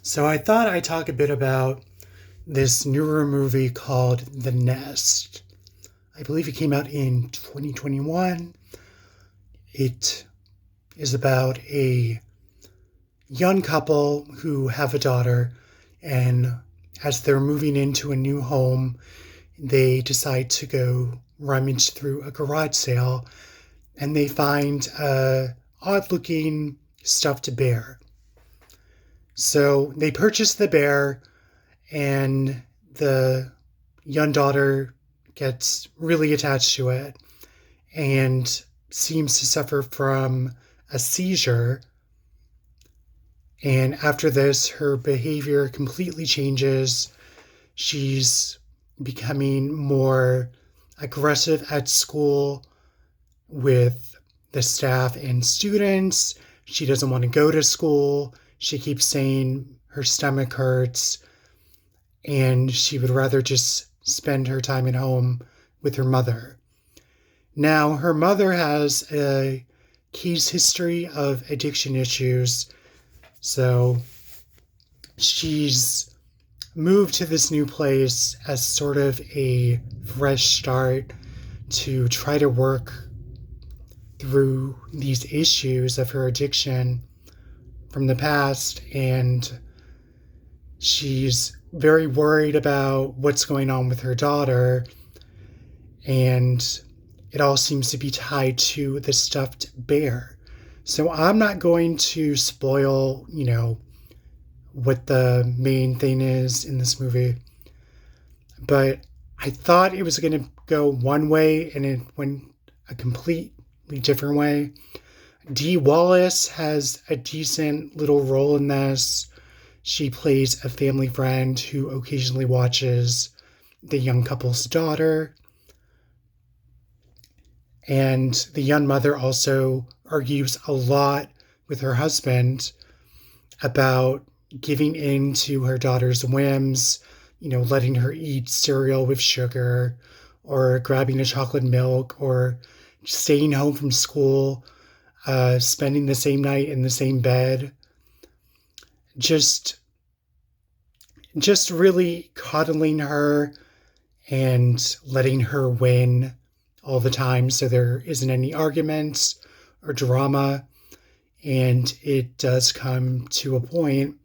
So I thought I'd talk a bit about this newer movie called The Nest. I believe it came out in 2021. It is about a young couple who have a daughter, and as they're moving into a new home, they decide to go rummage through a garage sale and they find a odd looking stuffed bear. So they purchase the bear, and the young daughter gets really attached to it and seems to suffer from a seizure. And after this, her behavior completely changes. She's becoming more aggressive at school with the staff and students. She doesn't want to go to school. She keeps saying her stomach hurts and she would rather just spend her time at home with her mother. Now, her mother has a case history of addiction issues, so she's moved to this new place as sort of a fresh start to try to work through these issues of her addiction from the past, and she's very worried about what's going on with her daughter, and it all seems to be tied to the stuffed bear. So I'm not going to spoil, what the main thing is in this movie, but I thought it was going to go one way and it went a completely different way. Dee Wallace has a decent little role in this. She plays a family friend who occasionally watches the young couple's daughter. And the young mother also argues a lot with her husband about giving in to her daughter's whims, letting her eat cereal with sugar or grabbing a chocolate milk or staying home from school, spending the same night in the same bed. Just really coddling her and letting her win all the time so there isn't any arguments or drama. And it does come to a point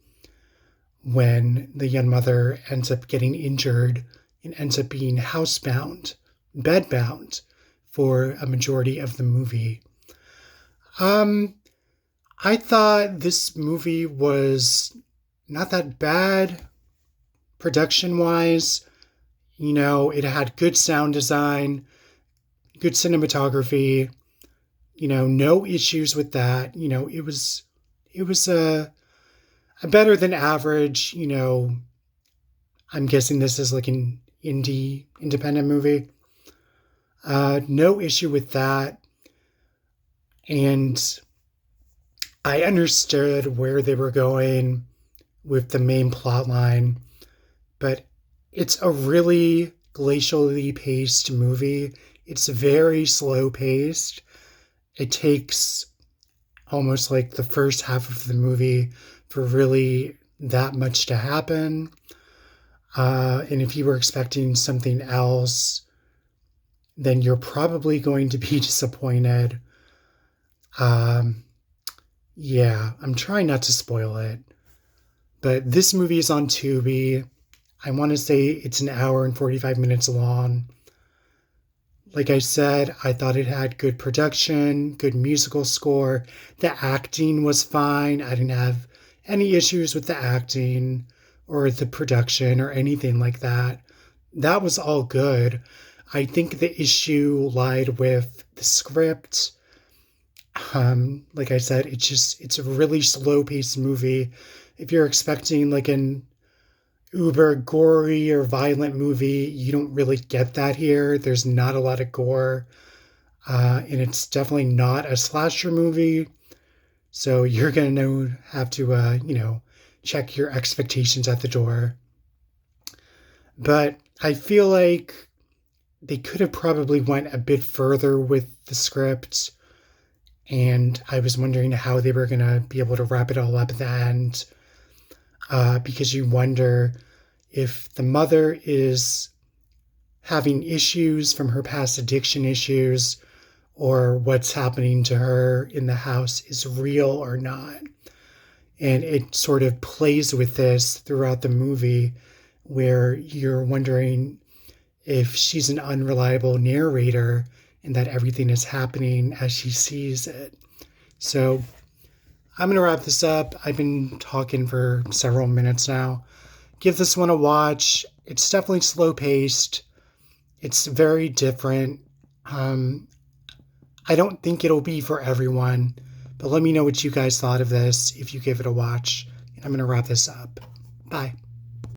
when the young mother ends up getting injured and ends up being housebound, bedbound for a majority of the movie. I thought this movie was not that bad production wise. It had good sound design, good cinematography, no issues with that. It was a better than average, I'm guessing this is like an independent movie. No issue with that. And I understood where they were going with the main plot line, but it's a really glacially paced movie. It's very slow paced. It takes almost like the first half of the movie for really that much to happen. And if you were expecting something else, then you're probably going to be disappointed. Yeah, I'm trying not to spoil it. But this movie is on Tubi. I want to say it's an hour and 45 minutes long. Like I said, I thought it had good production, good musical score. The acting was fine. I didn't have any issues with the acting or the production or anything like that. That was all good. I think the issue lied with the script. Like I said, it's a really slow paced movie. If you're expecting like an uber gory or violent movie, you don't really get that here. There's not a lot of gore, and it's definitely not a slasher movie. So you're gonna have to, check your expectations at the door. But I feel like they could have probably went a bit further with the script, and I was wondering how they were gonna be able to wrap it all up at the end. because you wonder if the mother is having issues from her past addiction issues or what's happening to her in the house is real or not. And it sort of plays with this throughout the movie where you're wondering if she's an unreliable narrator and that everything is happening as she sees it. So I'm going to wrap this up. I've been talking for several minutes now. Give this one a watch. It's definitely slow paced. It's very different. I don't think it'll be for everyone, but let me know what you guys thought of this if you give it a watch. And I'm going to wrap this up. Bye.